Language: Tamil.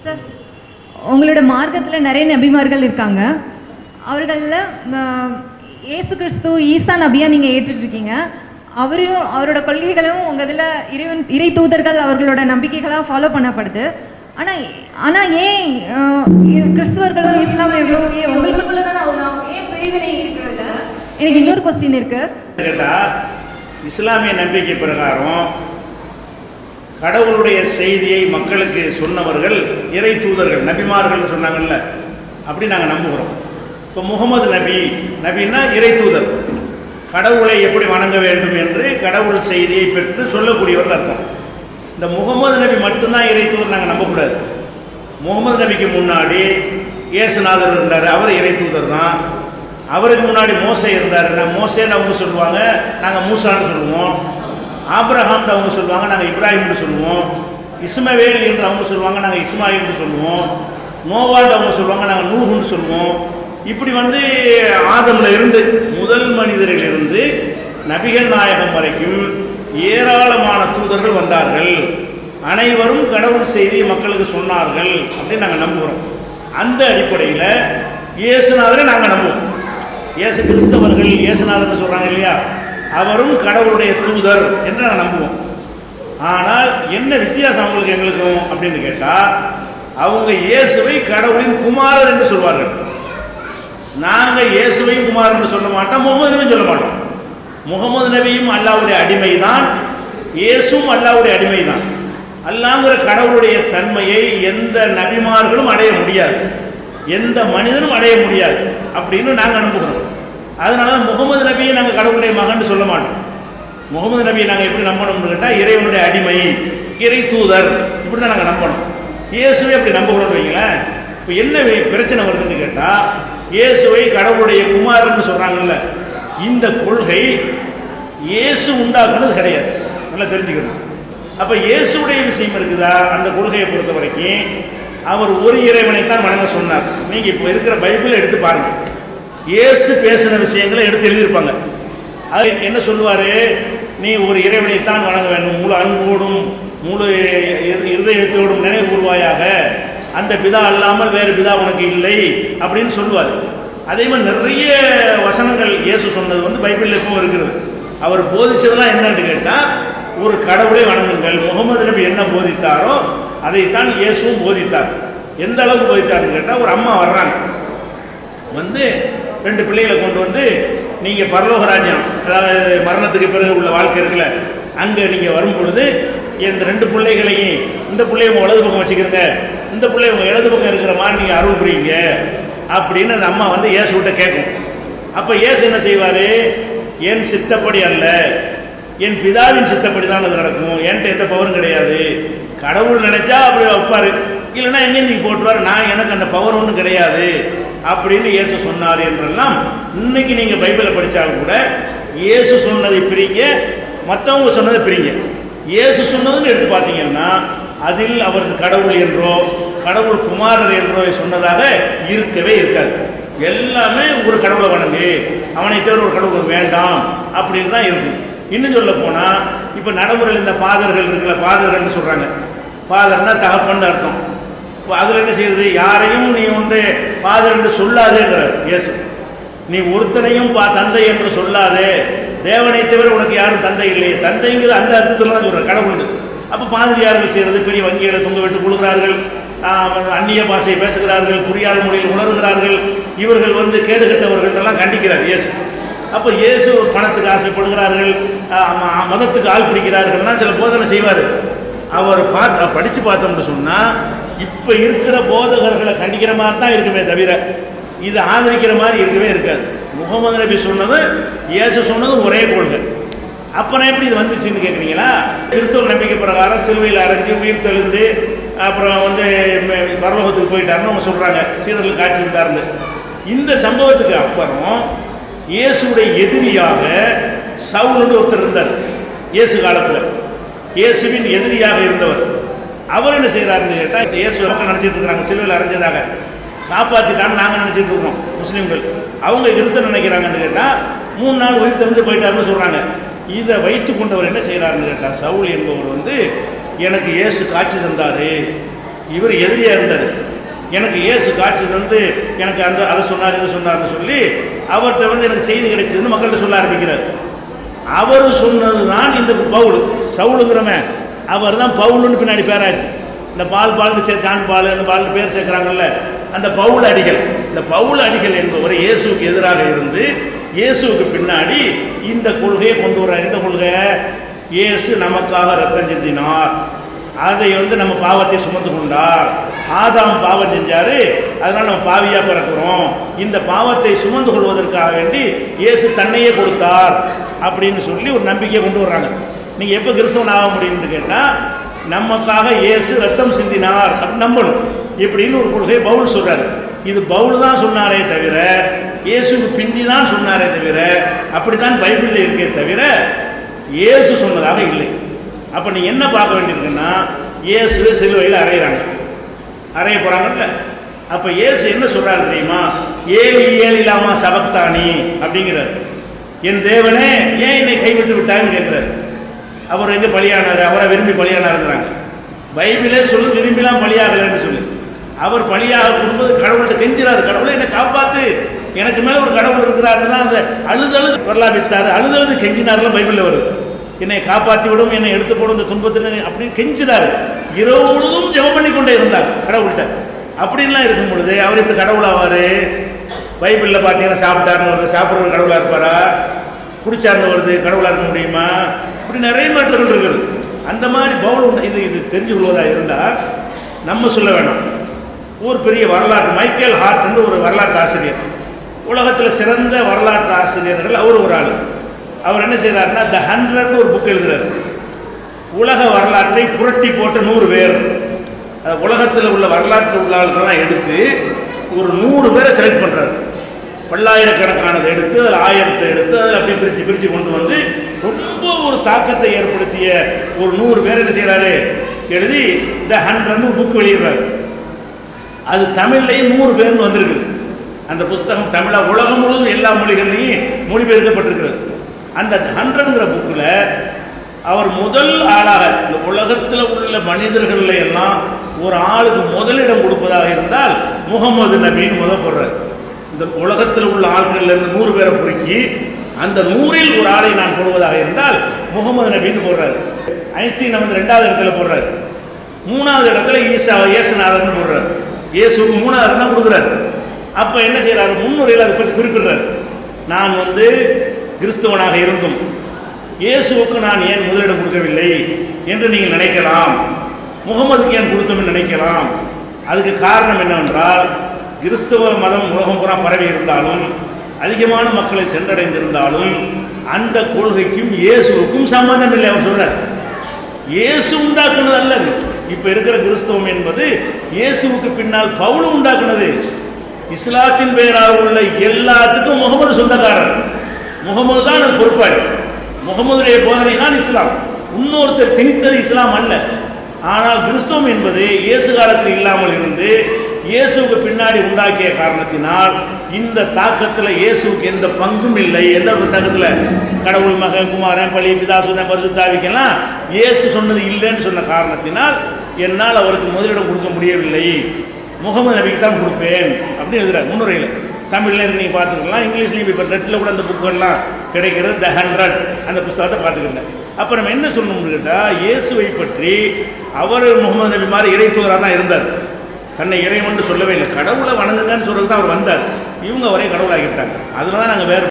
சார், உங்களோட மார்க்கத்தில் நிறைய நபிமார்கள் இருக்காங்க. அவர்களில் இயேசு கிறிஸ்து ஈசா நபியாக நீங்கள் ஏற்றுட்ருக்கீங்க. அவரையும் அவரோட கொள்கைகளும் உங்கள் இதில் இறை தூதர்கள் அவர்களோட நம்பிக்கைகளாக ஃபாலோ பண்ணப்படுது. ஆனால் ஏன் கிறிஸ்துவர்களும் இஸ்லாமியர்களும் ஏன் உங்களுக்குள்ள தான் அவங்க ஏன் பிரிவினை இருக்கிறது? எனக்கு இன்னொரு கொஸ்டின் இருக்கு. இஸ்லாமிய நம்பிக்கை பிரகாரம் கடவுளுடைய செய்தியை மக்களுக்கு சொன்னவர்கள் இறை தூதர்கள், நபிமார்கள் சொன்னாங்கல்ல, அப்படி நாங்கள் நம்புகிறோம். இப்போ முகமது நபின்னா இறை தூதர், கடவுளை எப்படி வணங்க வேண்டும் என்று கடவுள் செய்தியை பெற்று சொல்லக்கூடியவர்கள் அர்த்தம். இந்த முகமது நபி மட்டும்தான் இறை தூதர் நாங்கள் நம்பக்கூடாது. முகமது நபிக்கு முன்னாடி இயேசுநாதர் இருந்தார், அவர் இறை தூதர் தான். அவருக்கு முன்னாடி மோசே இருந்தார், மோசேன்னு அவங்க சொல்லுவாங்க, நாங்கள் மூசான்னு சொல்லுவோம். ஆப்ரஹாம்னு அவங்க சொல்லுவாங்க, நாங்கள் இப்ராஹிம்னு சொல்லுவோம். இஸ்மவேல் என்று அவங்க சொல்லுவாங்க, நாங்கள் இஸ்மாயில்னு சொல்லுவோம். நோவான்னு அவங்க சொல்லுவாங்க, நாங்கள் நூஹுன்னு சொல்லுவோம். இப்படி ஆதம்ல இருந்து முதல் மனிதரிலிருந்து நபிகள் நாயகம் வரைக்கும் ஏராளமான தூதர்கள் வந்தார்கள். அனைவரும் கடவுள் செய்தி மக்களுக்கு சொன்னார்கள் அப்படின்னு நாங்கள் நம்புகிறோம். அந்த அடிப்படையில் இயேசுநாதரை நாங்கள் நம்புவோம். இயேசு கிறிஸ்தவர்கள் இயேசுநாதர்னு சொல்கிறாங்க இல்லையா, அவரும் கடவுளுடைய தூதர் என்று நாங்கள் நம்புவோம். ஆனால் என்ன வித்தியாசம் அவங்களுக்கு எங்களுக்கும் அப்படின்னு கேட்டால், அவங்க இயேசுவை கடவுளின் குமாரர் என்று சொல்வார்கள். நாங்கள் இயேசுவையும் குமாரர் என்று சொல்ல மாட்டோம், முகமது நபியும் சொல்ல மாட்டோம். முகமது நபியும் அல்லாஹ்வுடைய அடிமை தான், இயேசுவும் அல்லாஹ்வுடைய அடிமை தான். அல்லாஹ்ங்கிற கடவுளுடைய தன்மையை எந்த நபிமார்களும் அடைய முடியாது, எந்த மனிதனும் அடைய முடியாது அப்படின்னு நாங்கள் நம்புகிறோம். அதனால தான் முகமது நபியை நாங்கள் கடவுளுடைய மகன் சொல்ல மாட்டோம். முகமது நபியை நாங்கள் எப்படி நம்பணும்னு கேட்டால், இறைவனுடைய அடிமை, இறை தூதர், இப்படி தான் நாங்கள் நம்பணும். இயேசுவை அப்படி நம்பக்கூடாது வைங்களேன். இப்போ என்ன பிரச்சனை வருதுன்னு கேட்டால், இயேசுவை கடவுளுடைய குமாரன்னு சொல்கிறாங்கல்ல, இந்த கொள்கை இயேசு உண்டாக்குனது கிடையாது, நல்லா தெரிஞ்சுக்கணும். அப்போ இயேசுடைய விஷயம் இருக்குதா? அந்த கொள்கையை பொறுத்த வரைக்கும் அவர் ஒரு இறைவனைத்தான் வணங்க சொன்னார். நீங்கள் இப்போ இருக்கிற பைபிளை எடுத்து பாருங்கள், இயேசு பேசின விஷயங்களை எடுத்து எழுதியிருப்பாங்க. அது என்ன சொல்லுவார்? நீ ஒரு இறைவனைத்தான் வணங்க வேண்டும், முழு அன்போடும் முழு இருதயத்தோடும் நினைவு கூறுவாயாக, அந்த பிதா அல்லாமல் வேறு பிதா உனக்கு இல்லை அப்படின்னு சொல்லுவார். அதே மாதிரி நிறைய வசனங்கள் இயேசு சொன்னது பைபிளில் எப்பவும் இருக்கிறது. அவர் போதிச்சதெல்லாம் என்னன்னு கேட்டால், ஒரு கடவுளை வணங்குங்கள். முகமது நபி என்ன போதித்தாரோ அதைத்தான் இயேசுவும் போதித்தார். எந்த அளவுக்கு போதித்தார்னு கேட்டால், ஒரு அம்மா வர்றாங்க, 2 பிள்ளைகளை கொண்டு நீங்கள் பரலோக ராஜ்யம், அதாவது மரணத்துக்கு பிறகு உள்ள வாழ்க்கை இருக்குல்ல, அங்கே நீங்கள் வரும் பொழுது இந்த 2 பிள்ளைகளையும், இந்த பிள்ளைய உங்கள் வலது பக்கம் வச்சுக்கிறங்க, இந்த பிள்ளை உங்கள் இடது பக்கம் இருக்கிற மாதிரி நீங்கள் அருள் புரியுங்க அப்படின்னு அந்த அம்மா இயேசுகிட்ட கேட்கும். அப்போ இயேசு என்ன செய்வார்? என் சித்தப்படி அல்ல, என் பிதாவின் சித்தப்படி தான் அது நடக்கும், என்கிட்ட எந்த பவரும் கிடையாது. கடவுள் நினைச்சா அப்படி வைப்பார், இல்லைன்னா எங்கேயும் போட்டுவார், நான் எனக்கு அந்த பவர் ஒன்றும் கிடையாது அப்படின்னு இயேசு சொன்னார் என்றெல்லாம். இன்னைக்கு நீங்கள் பைபிளை படித்தாலும் கூட இயேசு சொன்னதை பிரிங்க, மற்றவங்க சொன்னதை பிரிங்க. இயேசு சொன்னதுன்னு எடுத்து பார்த்தீங்கன்னா, அதில் அவருக்கு கடவுள் என்றோ கடவுள் குமாரர் என்றோ சொன்னதாக இருக்கவே இருக்காது. எல்லாமே ஒரு கடவுளை வணங்கு, அவனை தவிர ஒரு கடவுள் வேண்டாம் அப்படின்னு தான் இருக்கும். இன்னும் சொல்ல போனால், இப்போ நடைமுறையில் இந்த ஃபாதர்கள் இருக்குல்ல, ஃபாதர்கள்னு சொல்கிறாங்க. ஃபாதர்னா தகப்பன்னு அர்த்தம். இப்போ அதில் என்ன செய்யுது? யாரையும் நீ ஃபாதர் என்று சொல்லாதேங்கிறார் இயேசு. நீ ஒருத்தனையும் தந்தை என்று சொல்லாதே, தேவனை தவிர உனக்கு யாரும் தந்தை இல்லை. தந்தைங்கிற அந்த அர்த்தத்தில் தான் சொல்கிற கடவுள். அப்போ பாதிரியார்கள் செய்கிறது, பெரிய வங்கிகளை தொங்க விட்டு கொடுக்குறார்கள், அந்நிய பாஷையை பேசுகிறார்கள், புரியாத மொழியில் உணர்கிறார்கள், இவர்கள் கேடு கட்டவர்கள் எல்லாம் கண்டிக்கிறார் இயேசு. அப்போ இயேசு பணத்துக்கு ஆசைப்படுகிறார்கள், மதத்துக்கு ஆள் பிடிக்கிறார்கள்லாம் சில போதனை செய்வார். அவர் படித்து பார்த்தோம்னு சொன்னால், இப்போ இருக்கிற போதகர்களை கண்டிக்கிற மாதிரி தான் இருக்குமே தவிர இது ஆதரிக்கிற மாதிரி இருக்கவே இருக்காது. முகமது நபி சொன்னது இயேசு சொன்னதும் ஒரே கொள்கை. அப்புறம் எப்படி இது வந்துச்சுன்னு கேட்குறீங்களா? கிறிஸ்தவ நம்பிக்கை பிரகாரம் சிலுவையில் அரைஞ்சு உயிர் தெளிந்து அப்புறம் பரலோகத்துக்கு போயிட்டாருன்னு அவங்க சொல்கிறாங்க, சீடர்கள் காட்சி இருந்தார்னு. இந்த சம்பவத்துக்கு அப்புறம் இயேசுடைய எதிரியாக சவுல்னு ஒருத்தர் இருந்தார் இயேசு காலத்தில். இயேசுவின் எதிரியாக இருந்தவர். அவர் என்ன செய்கிறாருன்னு கேட்டால், இயேசு நினச்சிட்டு இருக்கிறாங்க சிலுவையில் அரைஞ்சதாக காப்பாற்றிட்டான்னு நாங்கள் நினச்சிட்டு இருக்கோம் முஸ்லீம்கள். அவங்க கிறிஸ்தவ நினைக்கிறாங்கன்னு கேட்டால் 3 நாள் உயிர் தெளிந்து போயிட்டாருன்னு சொல்கிறாங்க. இதை வைத்து கொண்டவர் என்ன செய்கிறாருன்னு கேட்டால், சவுல் என்பவர் எனக்கு இயேசு காட்சி தந்தார், இவர் எதிரியா இருந்தார். எனக்கு இயேசு காட்சி தந்து எனக்கு அதை சொன்னார் இதை சொன்னார்னு சொல்லி அவர்கிட்ட எனக்கு செய்தி கிடைச்சதுன்னு மக்கள்கிட்ட சொல்ல ஆரம்பிக்கிறார். அவர் சொன்னது தான் இந்த பவுல். சவுலுங்கிறவன் அவர் தான் பவுலுன்னு பின்னாடி பேராச்சு. இந்த பால்னு ஜான் பால் அந்த பால்னு பேர் சேர்க்குறாங்கல்ல, அந்த பவுல் அடிகள். இந்த பவுல் அடிகள் என்பவர் இயேசுக்கு எதிராக இருந்து இயேசுக்கு பின்னாடி இந்த கொள்கையை கொண்டு வர்றார். இந்த கொள்கை, இயேசு நமக்காக ரத்தம் சிந்தினார், அதை நம்ம பாவத்தை சுமந்து கொண்டார். ஆதாம் பாவம் செஞ்சாரு, அதனால நம்ம பாவியா பிறக்கிறோம். இந்த பாவத்தை சுமந்து கொள்வதற்காக வேண்டி இயேசு தன்னையே கொடுத்தார் அப்படின்னு சொல்லி ஒரு நம்பிக்கையை கொண்டு வர்றாங்க. நீங்க எப்ப கிறிஸ்தவன் ஆக முடியும்னு கேட்டா, நமக்காக இயேசு ரத்தம் சிந்தினார் அப்படின்னு நம்பணும். இப்படின்னு ஒரு கொள்கை பவுல் சொல்றாரு. இது பவுல் தான் சொன்னாரே தவிர, இயேசுக்கு பின்னி தான் சொன்னாரே தவிர, அப்படித்தான் பைபிள்ல இருக்கே தவிர இயேசு சொன்னதாக இல்லை. அப்ப நீ என்ன பார்க்க வேண்டியிருக்குன்னா, இயேசு சிலுவையில் அறைய போறாங்கல்ல, அப்ப இயேசு என்ன சொல்றாரு தெரியுமா? ஏலி ஏலி லாமா சபக்தானி அப்படிங்கிறார். என் தேவனே ஏன் என்னை கைவிட்டு விட்டான்னு கேட்கிறார். அவர் எங்க பலியானாரு? அவரை விரும்பி பலியானாருங்கிறாங்க. பைபிளே சொல்லு விரும்பிலாம் பலியாகலன்னு சொல்லி. அவர் பலியாக கொடுப்பது கடவுள்கிட்ட கெஞ்சிறாரு, கடவுளை என்னை காப்பாத்து, எனக்கு மேல ஒரு கடவுள் இருக்கிறாருன்னு தான் அந்த அழுதழுது வரலாபித்தாரு. அழுதழுது கெஞ்சினார்லாம் பைபிள்ல வருது. என்னை காப்பாற்றி விடும், என்னை எடுத்து போடும் இந்த துன்பத்தினை அப்படின்னு கெஞ்சினாரு. இரவு முழுதும் ஜெபம் பண்ணி கொண்டே இருந்தார் கடவுள்கிட்ட. அப்படின்லாம் இருக்கும் பொழுது அவர் இப்படி கடவுள் ஆவாரு? பைபிளில் பார்த்தீங்கன்னா சாப்பிட்டாருன்னு வருது, சாப்பிட்றவர் கடவுளாக இருப்பாரா? குடிச்சார்னு வருது, கடவுளாக இருக்க முடியுமா? இப்படி நிறைய மாற்றங்கள் இருக்குது. அந்த மாதிரி பவுல் இது தெரிஞ்சு கொள்வதாக இருந்தால் நம்ம சொல்ல வேணாம். ஒரு பெரிய வரலாற்று மைக்கேல் ஹார்ட்னு ஒரு வரலாற்று ஆசிரியர், உலகத்தில் சிறந்த வரலாற்று ஆசிரியர்கள் அவர் ஒரு ஆள். அவர் என்ன செய்யறாருன்னா, த 100 ஒரு புக் எழுதுறாரு. உலக வரலாற்றை புரட்டி போட்ட 100 பேர், உலகத்தில் உள்ள வரலாற்று உள்ளாளர்கள்லாம் எடுத்து ஒரு 100 பேரை செலக்ட் பண்றாரு. பல்லாயிரக்கணக்கானதை எடுத்து அதில் 1000 எடுத்து அதில் அப்படியே பிரித்து கொண்டு வந்து ரொம்ப ஒரு தாக்கத்தை ஏற்படுத்திய ஒரு 100 பேர் என்ன செய்யறாரு, எழுதி த 100 புக் வெளியிடுறாரு. அது தமிழ்லையும் 100 பேர்னு வந்திருக்கு. அந்த புஸ்தகம் தமிழா உலகம் முழுவதும் எல்லா மொழிகள்லையும் மொழிபெயர்க்கப்பட்டிருக்கிறது. அந்த 100ங்கிற புக்கில் அவர் முதல் ஆளாக இந்த உலகத்தில் உள்ள மனிதர்கள் எல்லாம் ஒரு ஆளுக்கு முதலிடம் கொடுப்பதாக இருந்தால் முகமது நபின்னு போடுறார். இந்த உலகத்தில் உள்ள ஆட்கள்ல இருந்து 100 பேரை பொறுக்கி அந்த 100ல் ஒரு ஆளை நான் போடுவதாக இருந்தால் முகமது நபின்னு போடுறாரு. ஐன்ஸ்டீனை 2வது இடத்துல போடுறாரு. 3வது இடத்துல இயேசுநாதர்னு போடுறாரு. இயேசுக்கு 3வது இடம் தான் கொடுக்குறாரு. அப்ப என்ன செய்யறாரு, முன்னுரையில் அதை பற்றி குறிப்பிடுறாரு. நான் கிறிஸ்தவனாக இருந்தும் இயேசுவுக்கு நான் ஏன் முதலிடம் கொடுக்கவில்லை என்று நீங்கள் நினைக்கலாம், முகமதுக்கு ஏன் கொடுத்தோம்னு நினைக்கலாம். அதுக்கு காரணம் என்னவென்றால், கிறிஸ்தவ மதம் உலகம் பூரா பரவி இருந்தாலும் அதிகமான மக்களை சென்றடைந்திருந்தாலும் அந்த கொள்கைக்கும் இயேசுவுக்கும் சம்பந்தம் இல்லை. அவர் சொல்றார், இயேசு உண்டாக்குனது அல்லது. இப்ப இருக்கிற கிறிஸ்தவம் என்பது இயேசுவுக்கு பின்னால் பவுல் உண்டாக்குனது. இஸ்லாத்தின் பெயராக உள்ள எல்லாத்துக்கும் முகமது சொந்தக்காரர். முகமது தான் அது பொறுப்பாளி. முகமதுடைய போதனை தான் இஸ்லாம். இன்னொருத்தர் திணித்தது இஸ்லாம் அல்ல. ஆனால் கிறிஸ்தவம் என்பது இயேசு காலத்தில் இல்லாமல் இருந்து இயேசுக்கு பின்னாடி உண்டாக்கிய காரணத்தினால் இந்த தாக்கத்தில் இயேசுக்கு எந்த பங்கும் இல்லை. எந்த தாக்கத்தில்? கடவுள் மகன் குமாரன் பள்ளி பிதாசுதன் பரிசுத்தாவிக்கெல்லாம் இயேசு சொன்னது இல்லைன்னு சொன்ன காரணத்தினால் என்னால் அவருக்கு முதலிடம் கொடுக்க முடியவில்லை, முகமது நபிக்கு தான் கொடுப்பேன் அப்படின்னு எழுதுறாரு முன்னுரையில். தமிழ்ல இருக்கு, நீங்கள் பார்த்துக்கலாம். இங்கிலீஷ்லையும் இப்போ நெட்டில் கூட அந்த புக்கெல்லாம் கிடைக்கிறது. த 100 அந்த புத்தகத்தை பார்த்துக்கிட்டேன். அப்போ நம்ம என்ன சொல்லணும்னு கேட்டால், இயேசுவை பற்றி அவர் முகமது நபி மாதிரி இறை தூதராக தான் இருந்தார். தன்னை இறைவன் சொல்லவே இல்லை. கடவுளை வணங்குங்கன்னு சொல்றது தான் அவர் வந்தார். இவங்க அவரே கடவுளாகிட்டாங்க. அதில் தான் நாங்கள் வேறு